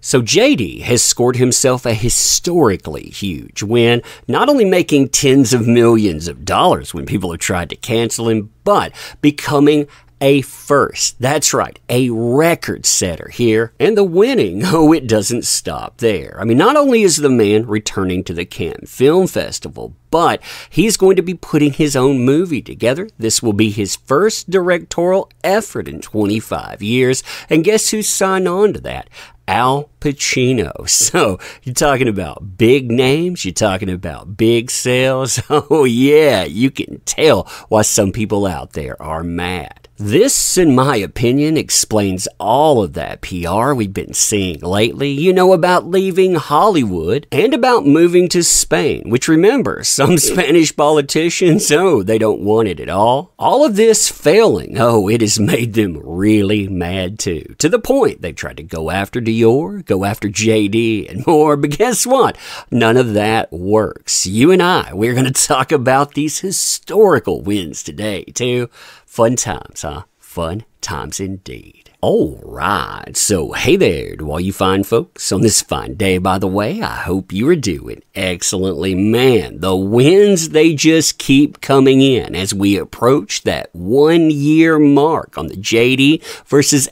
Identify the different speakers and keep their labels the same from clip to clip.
Speaker 1: So JD has scored himself a historically huge win, not only making tens of millions of dollars when people have tried to cancel him, but becoming a first. That's right, a record setter here. And the winning, oh, it doesn't stop there. I mean, not only is the man returning to the Cannes Film Festival, but he's going to be putting his own movie together. This will be his first directorial effort in 25 years. And guess who signed on to that? Al Pacino. So you're talking about big names, you're talking about big sales. Oh yeah, you can tell why some people out there are mad. This, in my opinion, explains all of that PR we've been seeing lately, you know, about leaving Hollywood and about moving to Spain, which remember, some Spanish politicians, oh, they don't want it at all. All of this failing, oh, it has made them really mad too, to the point they've tried to go after Dior, go after JD and more, but guess what? None of that works. You and we're going to talk about these historical wins today too. Fun times, huh? Fun times indeed. All right, so hey there to all you fine folks on this fine day, by the way. I hope you are doing excellently. Man, the wins, they just keep coming in as we approach that 1 year mark on the JD versus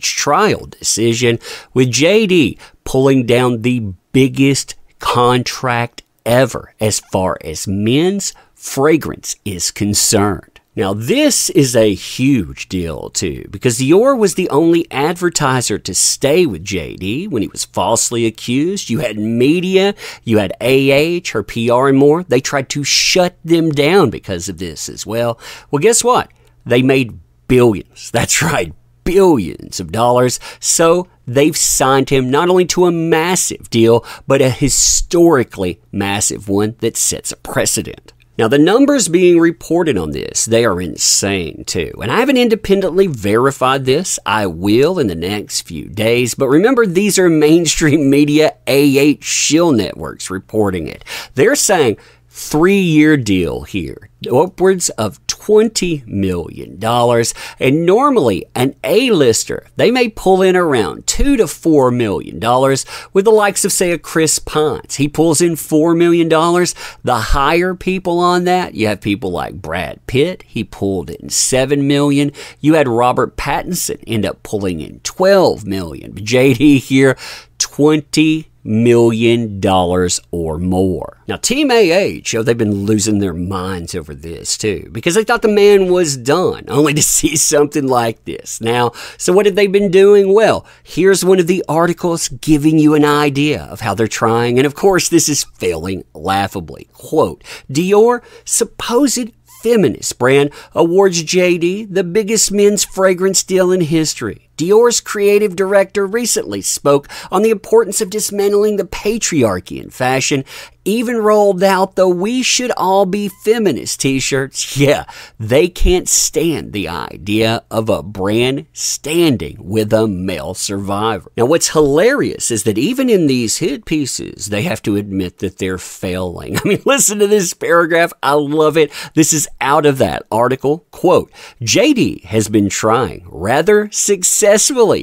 Speaker 1: trial decision, with JD pulling down the biggest contract ever as far as men's fragrance is concerned. Now, this is a huge deal, too, because Dior was the only advertiser to stay with JD when he was falsely accused. You had media, you had her PR and more. They tried to shut them down because of this as well. Well, guess what? They made billions. That's right, billions of dollars. So they've signed him not only to a massive deal, but a historically massive one that sets a precedent. Now, the numbers being reported on this, they are insane too. And I haven't independently verified this. I will in the next few days. But remember, these are mainstream media shill networks reporting it. They're saying 3-year deal here, upwards of $20 million. And normally an A-lister, they may pull in around $2 to $4 million with the likes of, say, a Chris Pines. He pulls in $4 million. The higher people on that, you have people like Brad Pitt. He pulled in $7 million. You had Robert Pattinson end up pulling in $12 million. But JD here, $20 million or more. Now, Team they've been losing their minds over this too, because they thought the man was done, only to see something like this. Now, so what have they been doing? Well, here's one of the articles giving you an idea of how they're trying, and of course, this is failing laughably. Quote, Dior, supposed feminist brand, awards JD the biggest men's fragrance deal in history. Dior's creative director recently spoke on the importance of dismantling the patriarchy in fashion, even rolled out the "We Should All Be Feminist" t-shirts. Yeah, they can't stand the idea of a brand standing with a male survivor. Now, what's hilarious is that even in these hit pieces, they have to admit that they're failing. I mean, listen to this paragraph. I love it. This is out of that article. Quote, JD has been trying rather successfully,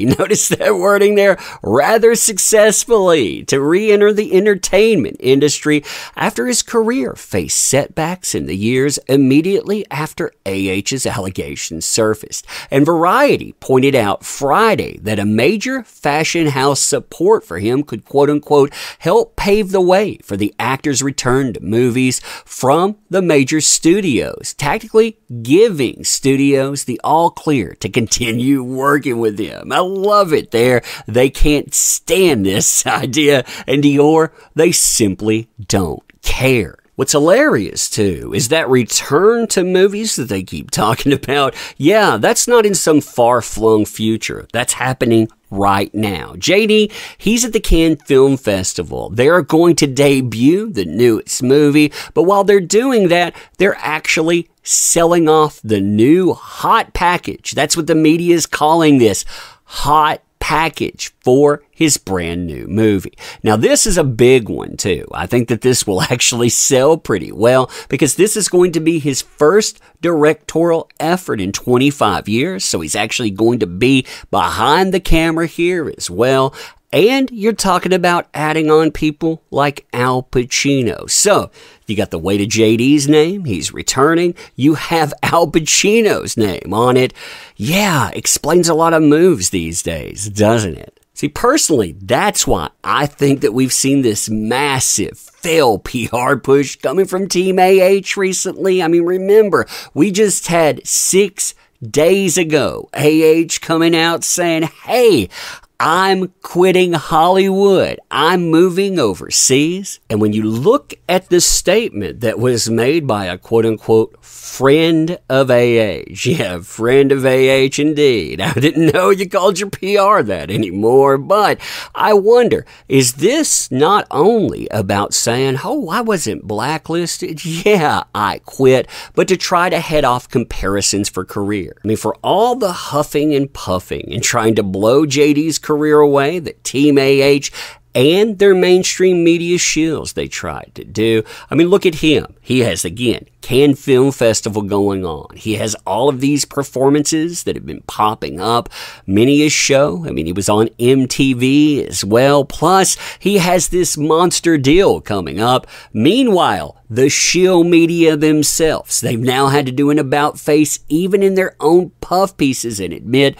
Speaker 1: notice that wording there, rather successfully, to re-enter the entertainment industry after his career faced setbacks in the years immediately after AH's allegations surfaced. And Variety pointed out Friday that a major fashion house support for him could, quote-unquote, help pave the way for the actor's return to movies from the major studios, tactically giving studios the all clear to continue working with him. I love it there. They can't stand this idea, and Dior, they simply don't care. What's hilarious, too, is that return to movies that they keep talking about. Yeah, that's not in some far-flung future. That's happening right now. JD, he's at the Cannes Film Festival. They're going to debut the newest movie, but while they're doing that, they're actually selling off the new hot package. That's what the media is calling this, hot package for his brand new movie. Now, this is a big one too. I think that this will actually sell pretty well because this is going to be his first directorial effort in 25 years. So he's actually going to be behind the camera here as well. And you're talking about adding on people like Al Pacino. So you got the weight of JD's name. He's returning. You have Al Pacino's name on it. Yeah, explains a lot of moves these days, doesn't it? See, personally, that's why I think that we've seen this massive fail PR push coming from Team AH recently. I mean, remember, we just had 6 days ago AH coming out saying, hey, I'm quitting Hollywood. I'm moving overseas. And when you look at the statement that was made by a quote-unquote friend of AH, yeah, friend of AH indeed. I didn't know you called your PR that anymore, but I wonder, is this not only about saying, oh, I wasn't blacklisted? Yeah, I quit, but to try to head off comparisons for career. I mean, for all the huffing and puffing and trying to blow JD's career away that Team AH and their mainstream media shills they tried to do. I mean, look at him. He has, again, Cannes Film Festival going on. He has all of these performances that have been popping up. Many a show. I mean, he was on MTV as well. Plus, he has this monster deal coming up. Meanwhile, the shill media themselves, they've now had to do an about face even in their own puff pieces and admit,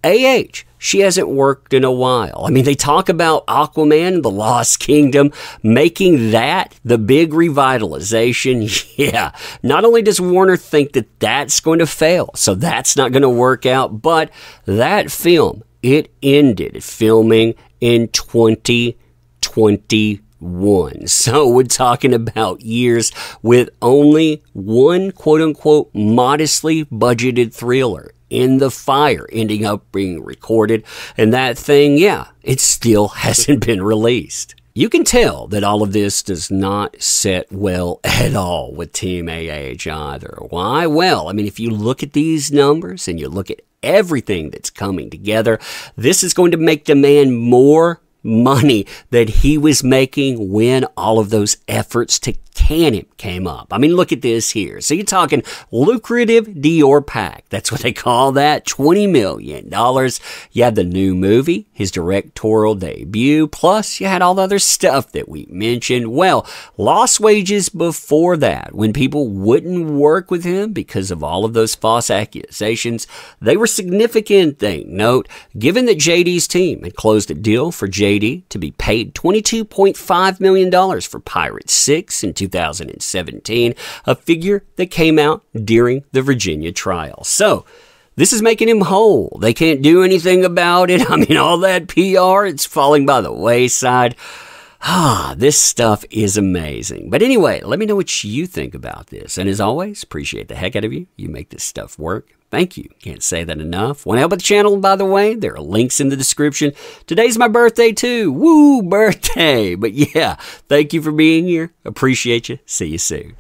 Speaker 1: AH, she hasn't worked in a while. I mean, they talk about Aquaman, The Lost Kingdom, making that the big revitalization. Yeah, not only does Warner think that that's going to fail, so that's not going to work out, but that film, it ended filming in 2021. So we're talking about years with only one quote-unquote modestly budgeted thriller in the fire ending up being recorded, and that thing, yeah, it still hasn't been released. You can tell that all of this does not set well at all with Team AH either. Why? Well, I mean, if you look at these numbers and you look at everything that's coming together, this is going to make the man more money that he was making when all of those efforts to can him came up. I mean, look at this here. So you're talking lucrative Dior pack. That's what they call that. $20 million. You had the new movie, his directorial debut, plus you had all the other stuff that we mentioned. Well, lost wages before that when people wouldn't work with him because of all of those false accusations. They were significant, thing. Note, given that JD's team had closed a deal for JD to be paid $22.5 million for Pirates 6 in 2017, a figure that came out during the Virginia trial. So, this is making him whole. They can't do anything about it. I mean, all that PR, it's falling by the wayside. This stuff is amazing. But anyway, let me know what you think about this. And as always, appreciate the heck out of you. You make this stuff work. Thank you. Can't say that enough. Want to help with the channel, by the way? There are links in the description. Today's my birthday, too. Woo, birthday. But yeah, thank you for being here. Appreciate you. See you soon.